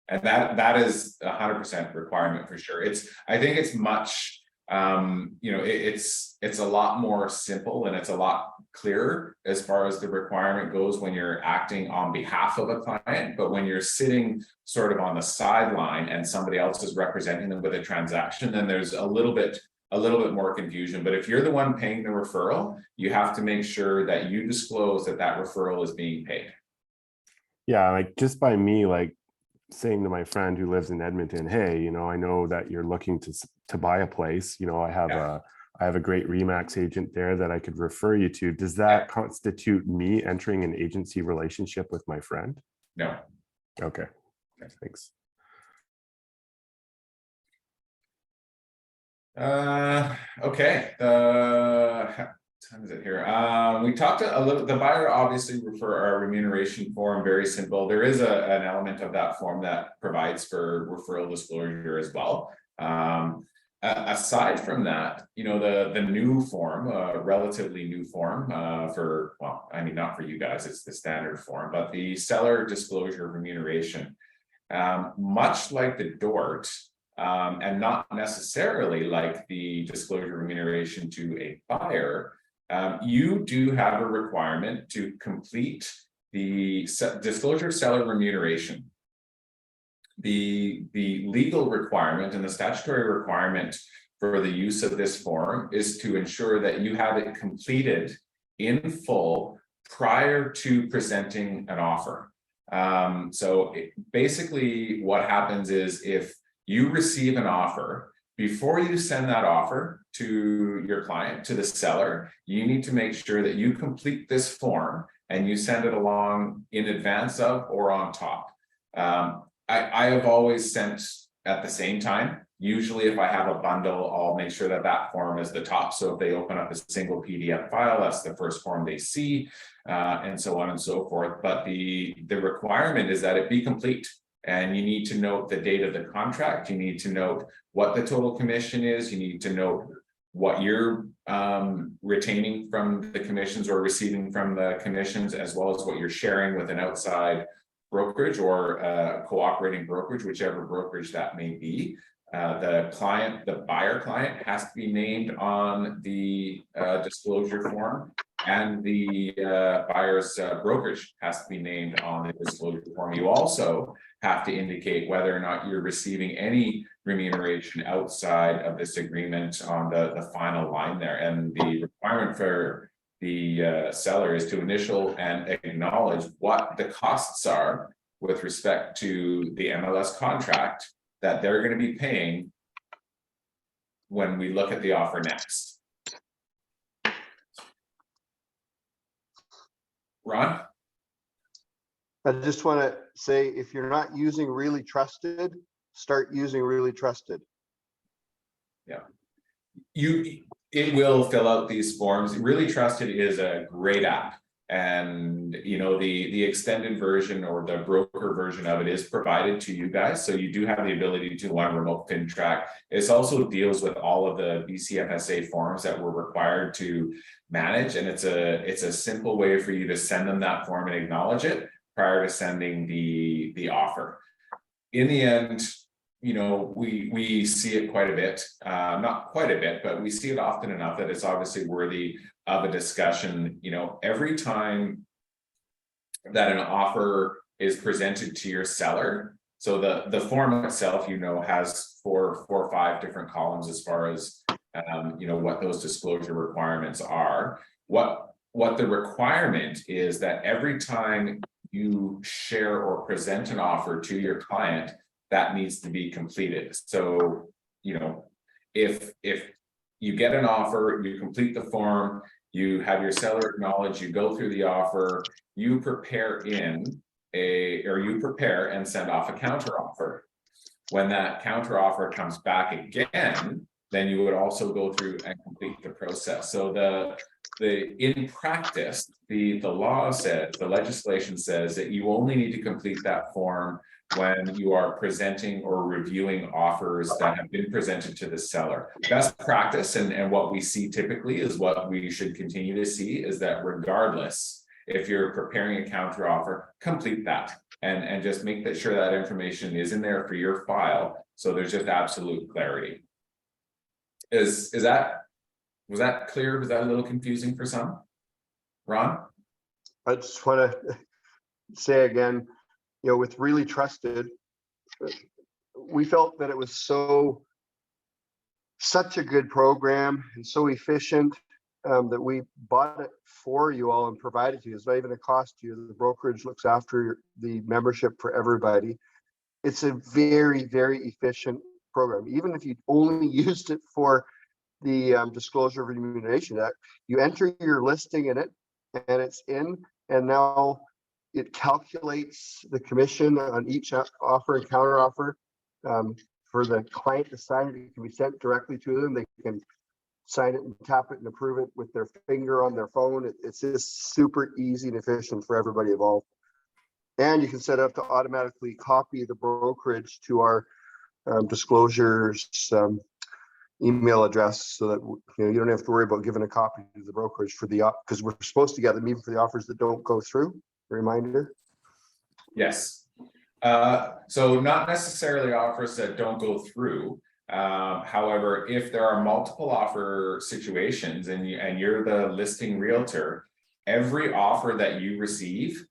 And that is 100% requirement for sure. I think it's much, it's a lot more simple and it's a lot clearer as far as the requirement goes when you're acting on behalf of a client. But when you're sitting sort of on the sideline and somebody else is representing them with a transaction, then there's a little bit more confusion. But if you're the one paying the referral, you have to make sure that you disclose that referral is being paid. Yeah, like just by me, like saying to my friend who lives in Edmonton, hey, I know that you're looking to buy a place, I have a great RE/MAX agent there that I could refer you to. Does that constitute me entering an agency relationship with my friend? No. Okay, thanks. Okay. Time is it here? We talked a little. The buyer obviously for our remuneration form, very simple. There is an element of that form that provides for referral disclosure as well. Aside from that, the new form, relatively new form not for you guys, it's the standard form, but the seller disclosure remuneration, much like the DORT, and not necessarily like the disclosure remuneration to a buyer, you do have a requirement to complete the disclosure seller remuneration. the legal requirement and the statutory requirement for the use of this form is to ensure that you have it completed in full prior to presenting an offer. Basically what happens is if you receive an offer, before you send that offer to your client, to the seller, you need to make sure that you complete this form and you send it along in advance of or on top. I have always sent at the same time. Usually if I have a bundle, I'll make sure that that form is the top. So if they open up a single PDF file, that's the first form they see, and so on and so forth. But the requirement is that it be complete. And you need to note the date of the contract. You need to note what the total commission is. You need to note what you're retaining from the commissions or receiving from the commissions, as well as what you're sharing with an outside brokerage or cooperating brokerage, whichever brokerage that may be. The buyer client has to be named on the disclosure form, and the buyer's brokerage has to be named on the disclosure form. You also have to indicate whether or not you're receiving any remuneration outside of this agreement on the final line there. And the requirement for the seller is to initial and acknowledge what the costs are with respect to the MLS contract that they're going to be paying when we look at the offer next. Ron? I just want to say, if you're not using Really Trusted, start using Really Trusted. It will fill out these forms. Really Trusted is a great app. And you know, the extended version or the broker version of it is provided to you guys. So you do have the ability to remote FinTrack. It also deals with all of the BCFSA forms that we're required to manage. And it's a simple way for you to send them that form and acknowledge it prior to sending the offer. In the end, you know, we see it quite a bit, not quite a bit, but we see it often enough that it's obviously worthy of a discussion. You know, every time that an offer is presented to your seller, so the form itself, you know, has four or five different columns as far as you know, what those disclosure requirements are. What the requirement is that every time you share or present an offer to your client, that needs to be completed. So, you know, if you get an offer, you complete the form, you have your seller acknowledge, you go through the offer, you prepare and send off a counter offer. When that counter offer comes back again, then you would also go through and complete the process. So in practice, the law says, the legislation says that you only need to complete that form when you are presenting or reviewing offers that have been presented to the seller. Best practice and what we see typically is what we should continue to see is that regardless, if you're preparing a counter offer, complete that and just make sure that information is in there for your file. So there's just absolute clarity. Was that clear? Was that a little confusing for some? Ron? I just want to say again, you know, with Really Trusted, we felt that it was such a good program and so efficient that we bought it for you all and provided to you. It's not even a cost to you. The brokerage looks after the membership for everybody. It's a very, very efficient program. Even if you only used it for the disclosure of remuneration, that you enter your listing in it and it's in, and now it calculates the commission on each offer and counter offer for the client to sign it. It can be sent directly to them. They can sign it and tap it and approve it with their finger on their phone. It's just super easy and efficient for everybody involved. And you can set up to automatically copy the brokerage to our disclosures email address, so that you don't have to worry about giving a copy to the brokerage for the because we're supposed to get them even for the offers that don't go through. Reminder. Yes. So not necessarily offers that don't go through. However, if there are multiple offer situations and you're the listing realtor, every offer that you receive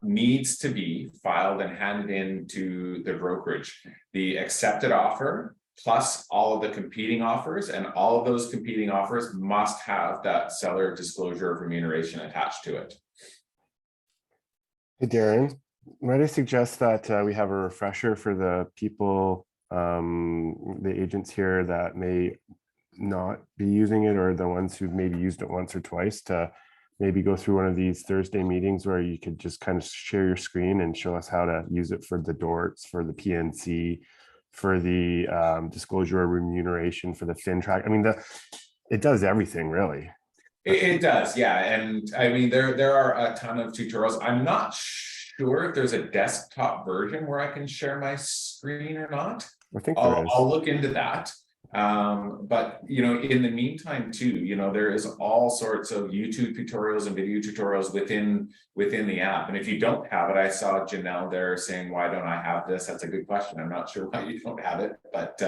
needs to be filed and handed in to the brokerage. The accepted offer plus all of the competing offers, and all of those competing offers must have that seller disclosure of remuneration attached to it. Hey, Darren, might I suggest that we have a refresher for the people, the agents here that may not be using it, or the ones who've maybe used it once or twice, to maybe go through one of these Thursday meetings where you could just kind of share your screen and show us how to use it for the DORTS, for the PNC, for the disclosure of remuneration, for the FinTrack. I mean, it does everything really. It does, yeah. And I mean, there are a ton of tutorials. I'm not sure if there's a desktop version where I can share my screen or not. I think there is. I'll look into that. But you know, in the meantime too, you know, there is all sorts of YouTube tutorials and video tutorials within the app. And if you don't have it, I saw Janelle there saying, why don't I have this? That's a good question. I'm not sure why you don't have it, but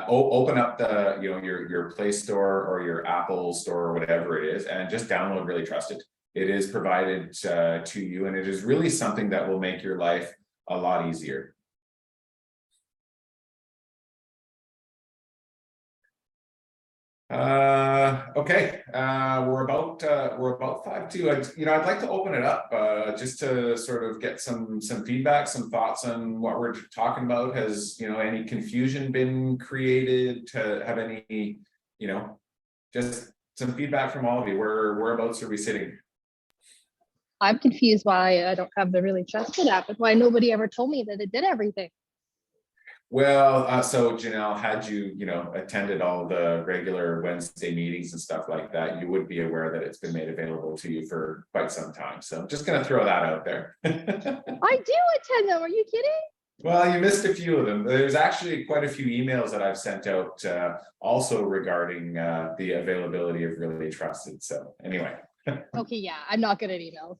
open up the, you know, your Play Store or your Apple Store or whatever it is, and just download Really Trusted. It is provided to you, and it is really something that will make your life a lot easier. Okay, we're about 5:02. You know, I'd like to open it up just to sort of get some feedback, some thoughts on what we're talking about. Has, you know, any confusion been created? To have any, you know, just some feedback from all of you. Whereabouts are we sitting? I'm confused why I don't have the Really Trusted app, and why nobody ever told me that it did everything. Well, so Janelle, had you, you know, attended all the regular Wednesday meetings and stuff like that, you would be aware that it's been made available to you for quite some time. So I'm just going to throw that out there. I do attend them. Are you kidding? Well, you missed a few of them. There's actually quite a few emails that I've sent out also regarding the availability of Really Trusted. So anyway. Okay, yeah, I'm not good at emails.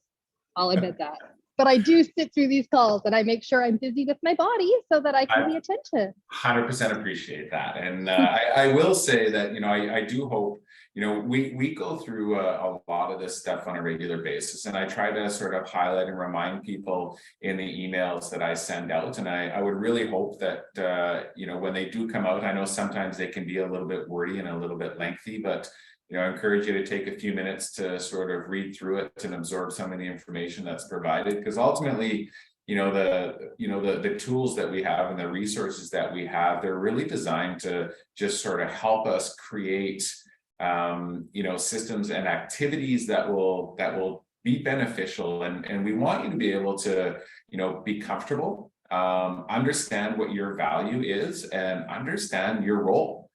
I'll admit that. But I do sit through these calls, and I make sure I'm busy with my body so that I can be attentive. 100% appreciate that. And I will say that, you know, I do hope, you know, we go through a lot of this stuff on a regular basis, and I try to sort of highlight and remind people in the emails that I send out. And I would really hope that, you know, when they do come out, I know sometimes they can be a little bit wordy and a little bit lengthy, but you know, I encourage you to take a few minutes to sort of read through it and absorb some of the information that's provided, because ultimately, you know, the tools that we have and the resources that we have, they're really designed to just sort of help us create, you know, systems and activities that will be beneficial, and we want you to be able to, you know, be comfortable, understand what your value is, and understand your role.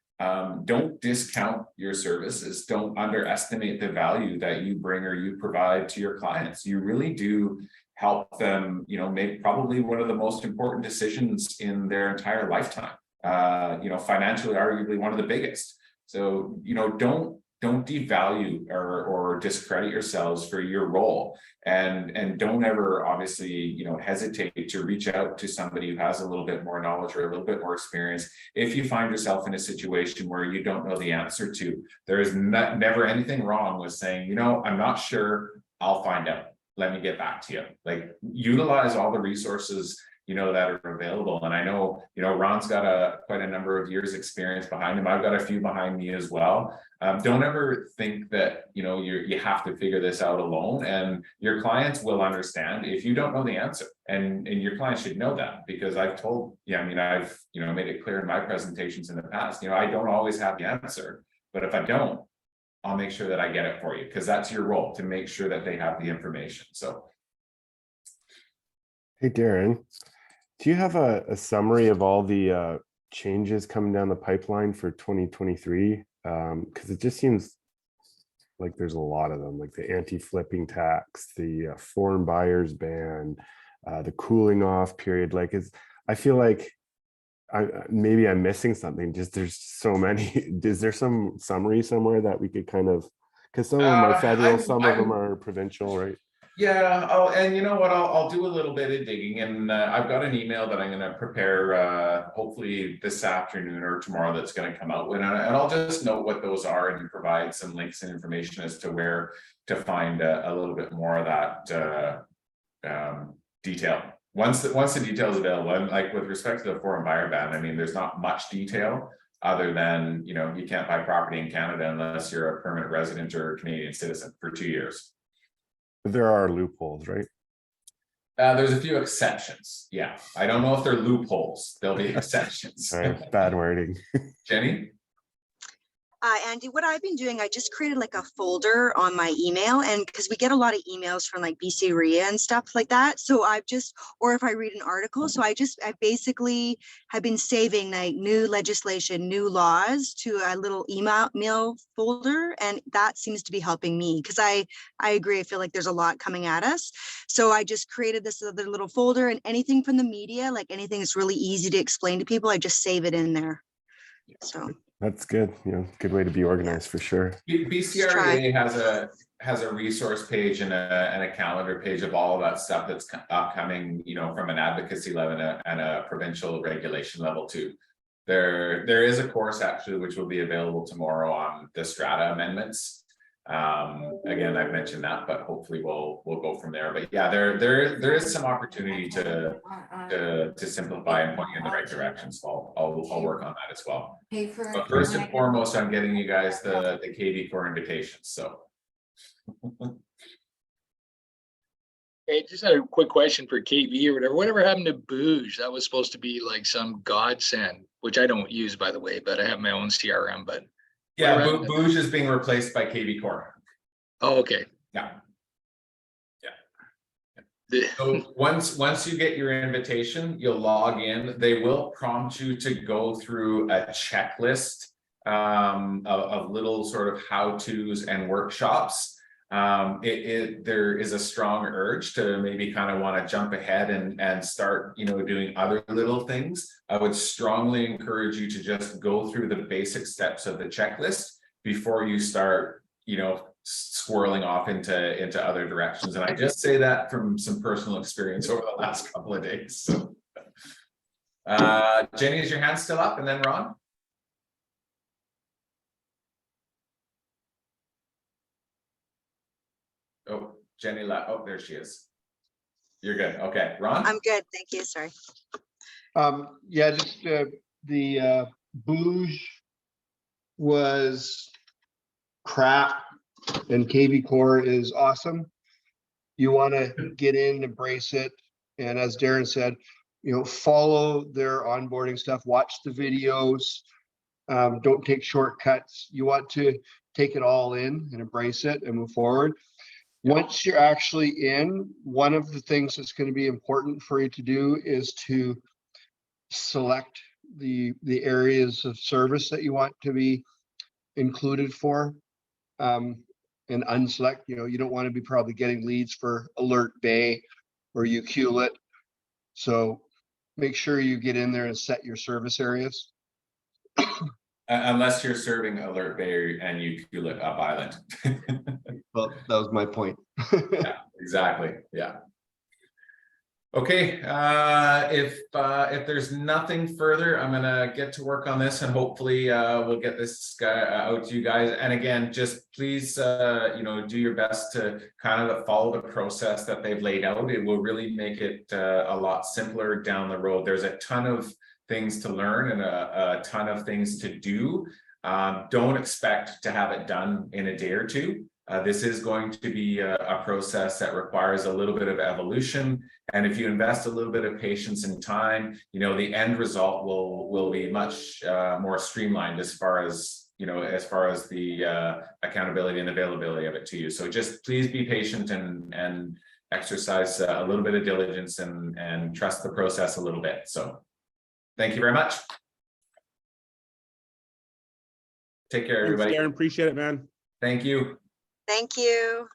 Don't discount your services. Don't underestimate the value that you bring or you provide to your clients. You really do help them, you know, make probably one of the most important decisions in their entire lifetime. You know, financially, arguably one of the biggest. So, you know, don't devalue or discredit yourselves for your role, and don't ever, obviously, you know, hesitate to reach out to somebody who has a little bit more knowledge or a little bit more experience if you find yourself in a situation where you don't know the answer to. There is never anything wrong with saying, you know, I'm not sure, I'll find out, let me get back to you. Like, utilize all the resources, you know, that are available. And I know, you know, Ron's got quite a number of years experience behind him. I've got a few behind me as well. Don't ever think that, you know, you have to figure this out alone, and your clients will understand if you don't know the answer, and your clients should know that, because I've told, yeah, I mean, I've, you know, made it clear in my presentations in the past, you know, I don't always have the answer, but if I don't, I'll make sure that I get it for you, because that's your role, to make sure that they have the information. So. Hey, Darren, do you have a summary of all the changes coming down the pipeline for 2023? Because it just seems like there's a lot of them, like the anti-flipping tax, the foreign buyers ban, the cooling off period. Like, I feel like maybe I'm missing something. Just there's so many. Is there some summary somewhere that we could kind of, because some of them are federal, some of them are provincial, right? Yeah. Oh, and you know what? I'll do a little bit of digging, and I've got an email that I'm going to prepare hopefully this afternoon or tomorrow that's going to come out with, and I'll just note what those are and provide some links and information as to where to find a little bit more of that detail. Once the detail is available, and like with respect to the foreign buyer ban, I mean, there's not much detail other than, you know, you can't buy property in Canada unless you're a permanent resident or Canadian citizen for 2 years. There are loopholes, right? There's a few exceptions. Yeah, I don't know if they're loopholes. There'll be exceptions. Right, bad wording. Jenny? Andy, what I've been doing, I just created like a folder on my email, and because we get a lot of emails from like BC RIA and stuff like that. So I've just, or if I read an article, so I basically have been saving like new legislation, new laws to a little email folder. And that seems to be helping me because I agree. I feel like there's a lot coming at us. So I just created this other little folder, and anything from the media, like anything that's really easy to explain to people, I just save it in there. So. That's good. You know, good way to be organized for sure. BCRA has a resource page and a calendar page of all of that stuff that's upcoming, you know, from an advocacy level and a provincial regulation level too. There is a course actually which will be available tomorrow on the strata amendments. Again, I've mentioned that, but hopefully we'll go from there. But yeah, there is some opportunity to simplify and point you in the right direction. So I'll work on that as well. But first and foremost, I'm getting you guys the KV Core invitations. So Hey, just a quick question for KV or whatever. Whatever happened to Booge? That was supposed to be like some godsend, which I don't use, by the way, but I have my own CRM. But yeah, Booge is being replaced by KV Core. oh, okay. Yeah. So once you get your invitation, you'll log in. They will prompt you to go through a checklist of little sort of how-tos and workshops. There is a strong urge to maybe kind of want to jump ahead and start, you know, doing other little things. I would strongly encourage you to just go through the basic steps of the checklist before you start, you know, swirling off into other directions. And I just say that from some personal experience over the last couple of days. So Jenny, is your hand still up? And then Ron? Oh, Jenny left. Oh, there she is. You're good. Okay, Ron? I'm good. Thank you. Sorry. Yeah, just the Booge was crap and KV Core is awesome. You want to get in, embrace it. And as Darren said, you know, follow their onboarding stuff, watch the videos, don't take shortcuts. You want to take it all in and embrace it and move forward. Once you're actually in, one of the things that's going to be important for you to do is to select the areas of service that you want to be included for, and unselect. You know, you don't want to be probably getting leads for Alert Bay or Ucluelet. So make sure you get in there and set your service areas. Unless you're serving Alert Bay and Ucluelet up island. Well, that was my point. Yeah, exactly. Yeah. Okay, if there's nothing further, I'm gonna get to work on this and hopefully we'll get this guy out to you guys. And again, just please, you know, do your best to kind of follow the process that they've laid out. It will really make it a lot simpler down the road. There's a ton of things to learn and a ton of things to do. Don't expect to have it done in a day or two. This is going to be a process that requires a little bit of evolution. And if you invest a little bit of patience and time, you know, the end result will be much more streamlined as far as, you know, as far as the accountability and availability of it to you. So just please be patient and exercise a little bit of diligence and trust the process a little bit. So thank you very much. Take care, everybody. Thanks, Darren, appreciate it, man. Thank you. Thank you.